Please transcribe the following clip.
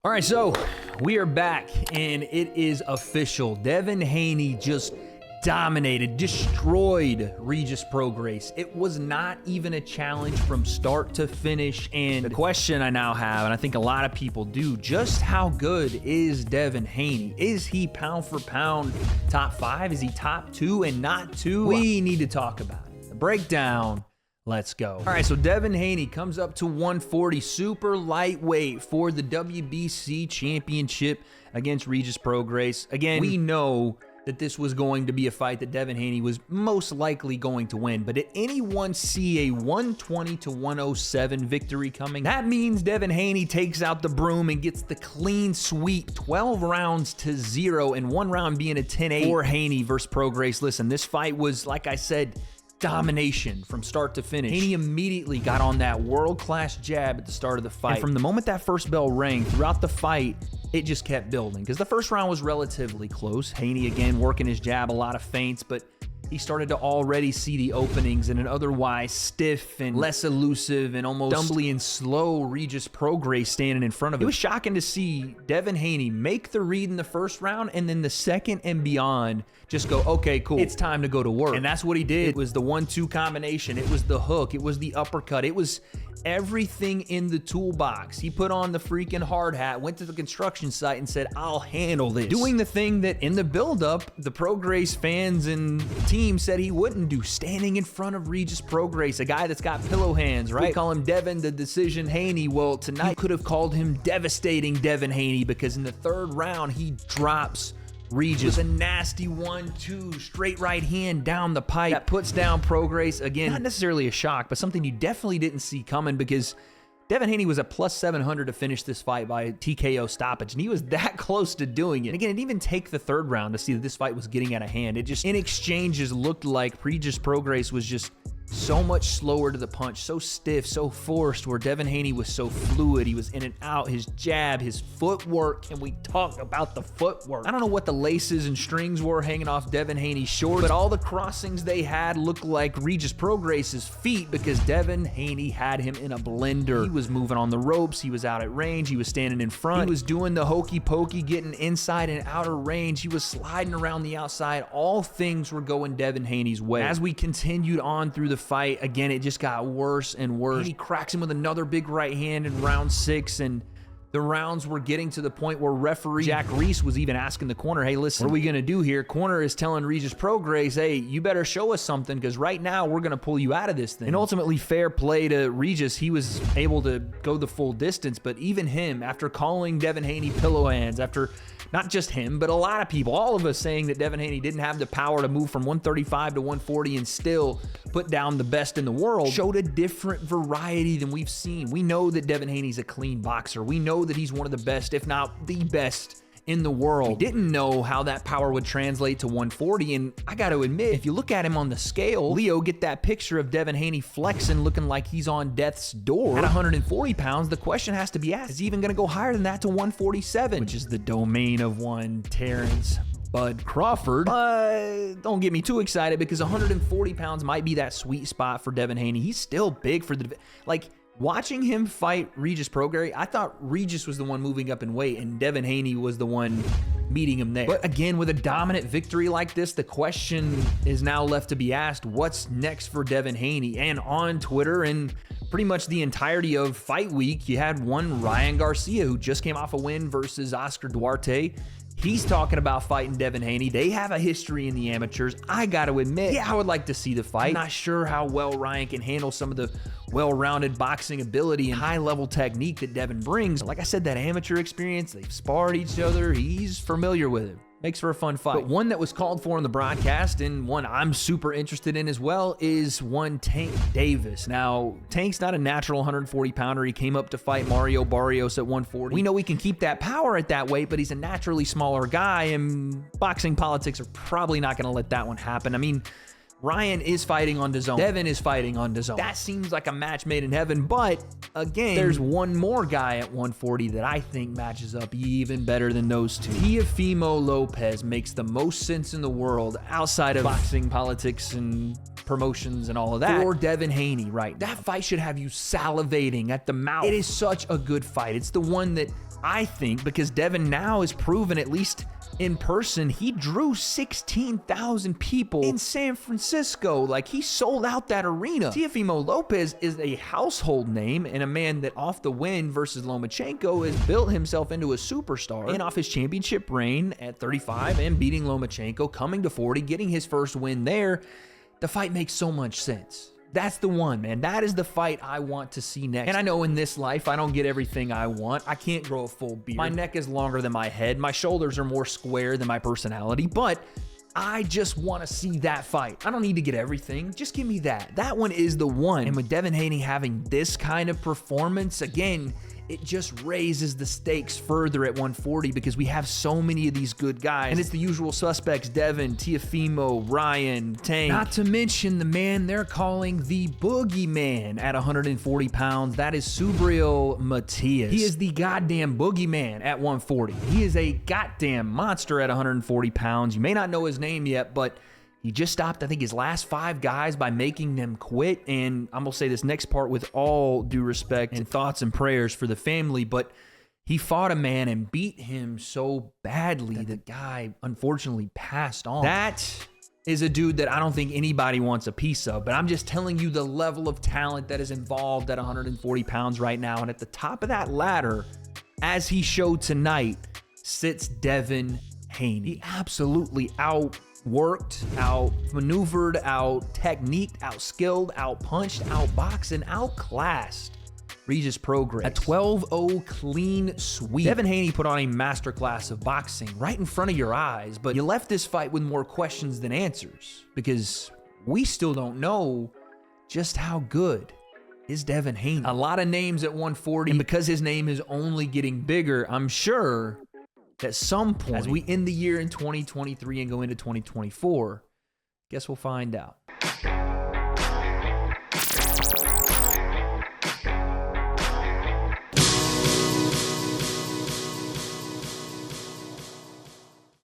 All right, so we are back, and it is official. Devin Haney just dominated, destroyed Regis Prograis. It was not even a challenge from start to finish, and the question I now have, and I think a lot of people do, just how good is Devin Haney? Is he pound for pound top 5? Is he top 2 and not 2? We need to talk about it. The breakdown. Let's go. All right, so Devin Haney comes up to 140, super lightweight for the WBC championship against Regis Prograis. Again, we know that this was going to be a fight that Devin Haney was most likely going to win, but did anyone see a 120 to 107 victory coming? That means Devin Haney takes out the broom and gets the clean sweep, 12 rounds to 0, and one round being a 10-8 for Haney versus Prograis. Listen, this fight was, like I said, domination from start to finish. Haney immediately got on that world-class jab at the start of the fight. And from the moment that first bell rang, throughout the fight, it just kept building. Because the first round was relatively close. Haney, again, working his jab, a lot of feints, but he started to already see the openings in an otherwise stiff and less elusive and almost dumbly and slow Regis Prograis standing in front of him. It was shocking to see Devin Haney make the read in the first round, and then the second and beyond just go, okay, cool, it's time to go to work. And that's what he did. It was the 1-2 combination. It was the hook. It was the uppercut. It was everything in the toolbox. He put on the freaking hard hat, went to the construction site and said, I'll handle this. Doing the thing that in the buildup, the Prograis fans and team said he wouldn't do, standing in front of Regis Prograis, a guy that's got pillow hands, right? We call him Devin the Decision Haney. Well, tonight you could have called him Devastating Devin Haney, because in the third round, he drops Regis with a nasty 1-2 straight right hand down the pipe that puts down Prograis. Again, not necessarily a shock, but something you definitely didn't see coming, because Devin Haney was a plus 700 to finish this fight by TKO stoppage, and he was that close to doing it. And again, it didn't even take the third round to see that this fight was getting out of hand. It just, in exchanges, looked like Regis Prograis was just so much slower to the punch, so stiff, so forced, where Devin Haney was so fluid. He was in and out, his jab, his footwork. Can we talk about the footwork? I don't know what the laces and strings were hanging off Devin Haney's shorts, but all the crossings they had looked like Regis Prograis' feet, because Devin Haney had him in a blender. He was moving on the ropes. He was out at range. He was standing in front. He was doing the hokey pokey, getting inside and outer range. He was sliding around the outside. All things were going Devin Haney's way. As we continued on through the fight, again, it just got worse and worse. He cracks him with another big right hand in round 6, and the rounds were getting to the point where referee Jack Reese was even asking the corner, hey, listen, what are we going to do here? Corner is telling Regis Prograis, hey, you better show us something, because right now we're going to pull you out of this thing. And ultimately, fair play to Regis. He was able to go the full distance, but even him, after calling Devin Haney pillow hands, after not just him, but a lot of people, all of us saying that Devin Haney didn't have the power to move from 135 to 140 and still put down the best in the world, showed a different variety than we've seen. We know that Devin Haney's a clean boxer. We know that he's one of the best, if not the best, in the world. We didn't know how that power would translate to 140, and I got to admit, if you look at him on the scale, Leo, get that picture of Devin Haney flexing, looking like he's on death's door. At 140 pounds, the question has to be asked, is he even going to go higher than that to 147, which is the domain of one Terrence Bud Crawford? But don't get me too excited, because 140 pounds might be that sweet spot for Devin Haney. He's still big for the, like, watching him fight Regis Prograis, I thought Regis was the one moving up in weight and Devin Haney was the one meeting him there. But again, with a dominant victory like this, the question is now left to be asked, what's next for Devin Haney? And on Twitter and pretty much the entirety of fight week, you had one Ryan Garcia, who just came off a win versus Oscar Duarte. He's talking about fighting Devin Haney. They have a history in the amateurs. I got to admit, yeah, I would like to see the fight. I'm not sure how well Ryan can handle some of the well-rounded boxing ability and high-level technique that Devin brings. Like I said, that amateur experience, they've sparred each other. He's familiar with it. Makes for a fun fight. But one that was called for in the broadcast, and one I'm super interested in as well, is one Tank Davis. Now, Tank's not a natural 140-pounder. He came up to fight Mario Barrios at 140. We know he can keep that power at that weight, but he's a naturally smaller guy, and boxing politics are probably not going to let that one happen. I mean, Ryan is fighting on DAZN. Devin is fighting on DAZN. That seems like a match made in heaven, but again, there's one more guy at 140 that I think matches up even better than those two. Teofimo Lopez makes the most sense in the world outside of boxing, politics, and promotions and all of that. Or Devin Haney, right? That fight should have you salivating at the mouth. It is such a good fight. It's the one that I think, because Devin now has proven, at least in person, he drew 16,000 people in San Francisco. Like, he sold out that arena. Teofimo Lopez is a household name and a man that off the win versus Lomachenko has built himself into a superstar. And off his championship reign at 35 and beating Lomachenko, coming to 40, getting his first win there, the fight makes so much sense. That's the one, man. That is the fight I want to see next. And I know in this life, I don't get everything I want. I can't grow a full beard. My neck is longer than my head. My shoulders are more square than my personality, but I just want to see that fight. I don't need to get everything. Just give me that. That one is the one. And with Devin Haney having this kind of performance, again, it just raises the stakes further at 140 because we have so many of these good guys. And it's the usual suspects: Devin, Teofimo, Ryan, Tank. Not to mention the man they're calling the boogeyman at 140 pounds. That is Subriel Matias. He is the goddamn boogeyman at 140. He is a goddamn monster at 140 pounds. You may not know his name yet, but he just stopped, I think, his last 5 guys by making them quit. And I'm going to say this next part with all due respect and thoughts and prayers for the family, but he fought a man and beat him so badly that the guy unfortunately passed on. That is a dude that I don't think anybody wants a piece of, but I'm just telling you the level of talent that is involved at 140 pounds right now. And at the top of that ladder, as he showed tonight, sits Devin Haney. He absolutely outworked, outmaneuvered, out-techniqued, out-skilled, out-punched, out-boxed, and outclassed Regis Prograis. A 12-0 clean sweep. Devin Haney put on a masterclass of boxing right in front of your eyes, but you left this fight with more questions than answers because we still don't know just how good is Devin Haney. A lot of names at 140, and because his name is only getting bigger, I'm sure at some point, as we end the year in 2023 and go into 2024, guess we'll find out.